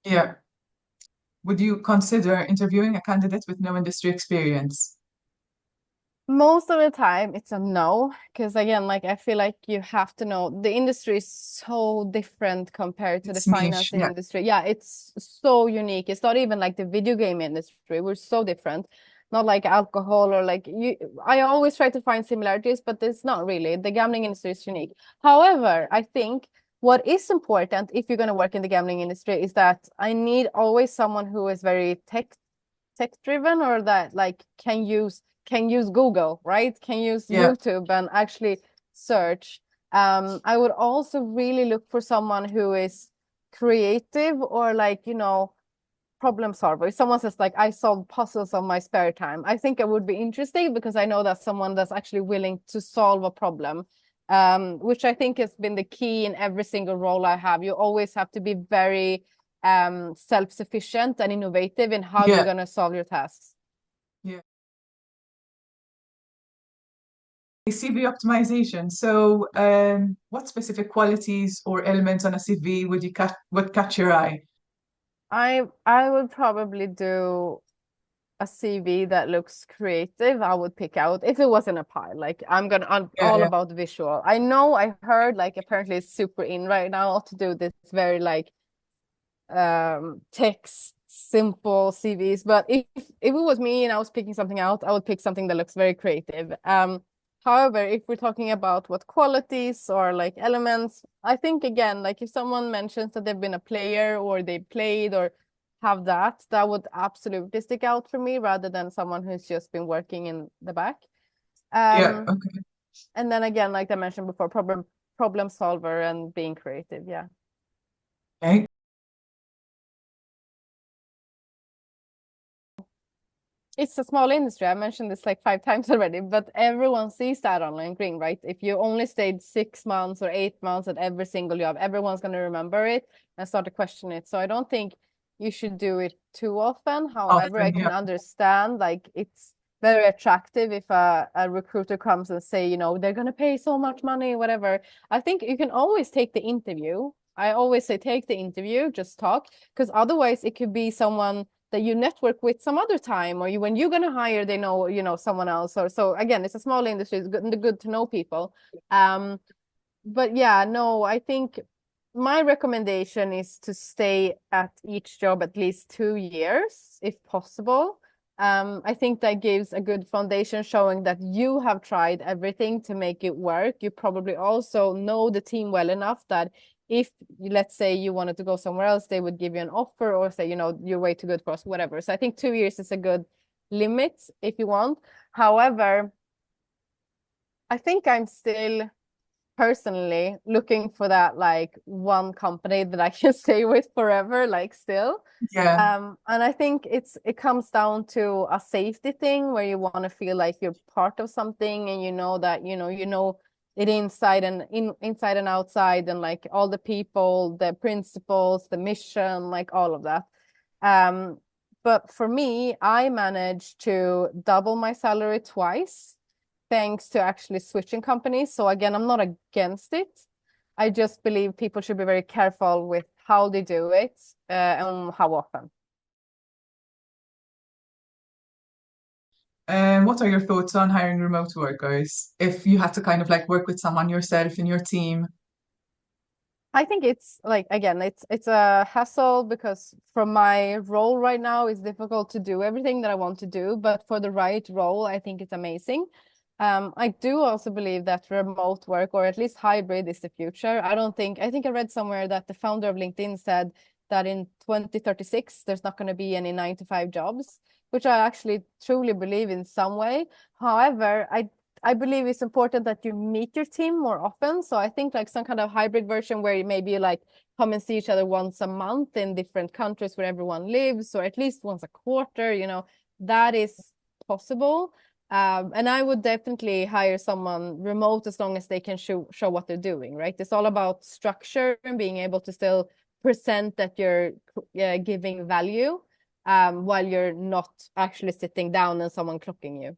Yeah. Would you consider interviewing a candidate with no industry experience? Most of the time, it's a no, because again, like I feel like you have to know the industry is so different compared to the It's niche. finance Yeah. industry. Yeah, it's so unique. It's not even like the video game industry. We're so different. Not like alcohol or like you. I always try to find similarities, but it's not really. The gambling industry is unique. However, I think what is important if you're going to work in the gambling industry is that I need always someone who is very tech driven or that like can use Google, right? Can use Yeah. YouTube and actually search. I would also really look for someone who is creative or like, problem solver. If someone says like I solve puzzles on my spare time, I think it would be interesting because I know that's someone that's actually willing to solve a problem. Which I think has been the key in every single role I have. You always have to be very self-sufficient and innovative in how you're Yeah. going to solve your tasks. Yeah. CV optimization. So, what specific qualities or elements on a CV would catch your eye? I would probably do a CV that looks creative. I would pick out if it wasn't a pile. Like I'm Yeah, all yeah, about visual. I know I heard like apparently it's super in right now to do this very like text simple CVs. But if it was me and I was picking something out, I would pick something that looks very creative. However, if we're talking about what qualities or like elements, I think again, like if someone mentions that they've been a player or they played or have that would absolutely stick out for me rather than someone who's just been working in the back. yeah. Um, Okay. and then again, like I mentioned before, problem solver and being creative. Yeah. Okay. It's a small industry. I mentioned this like 5 times already, but everyone sees that on LinkedIn, right? If you only stayed 6 months or 8 months at every single job, everyone's going to remember it and start to question it. So I don't think you should do it too often. However, I Often, can yeah. understand like it's very attractive if a recruiter comes and say, they're going to pay so much money, whatever. I think you can always take the interview. I always say take the interview, just talk, because otherwise it could be someone that you network with some other time or when you're going to hire they know someone else or so again it's a small industry. It's good to know people. But yeah, no, I think my recommendation is to stay at each job at least 2 years if possible. I think that gives a good foundation showing that you have tried everything to make it work. You probably also know the team well enough that if let's say you wanted to go somewhere else, they would give you an offer or say, you're way too good for us, whatever. So I think 2 years is a good limit if you want. However, I think I'm still personally looking for that like one company that I can stay with forever, like still. Yeah. And I think it comes down to a safety thing where you want to feel like you're part of something and you know that you know it inside and outside and like all the people, the principles, the mission, like all of that. Um, but for me, I managed to double my salary twice thanks to actually switching companies. So again, I'm not against it. I just believe people should be very careful with how they do it and how often. And what are your thoughts on hiring remote workers? If you had to kind of like work with someone yourself in your team. I think it's like again, it's a hassle because for my role right now, it's difficult to do everything that I want to do. But for the right role, I think it's amazing. I do also believe that remote work or at least hybrid is the future. I think I read somewhere that the founder of LinkedIn said that in 2036, there's not going to be any 9 to 5 jobs, which I actually truly believe in some way. However, I believe it's important that you meet your team more often. So I think like some kind of hybrid version where you maybe like come and see each other once a month in different countries where everyone lives, or at least once a quarter, that is possible. And I would definitely hire someone remote as long as they can show what they're doing, right? It's all about structure and being able to still present that you're giving value while you're not actually sitting down and someone clocking you.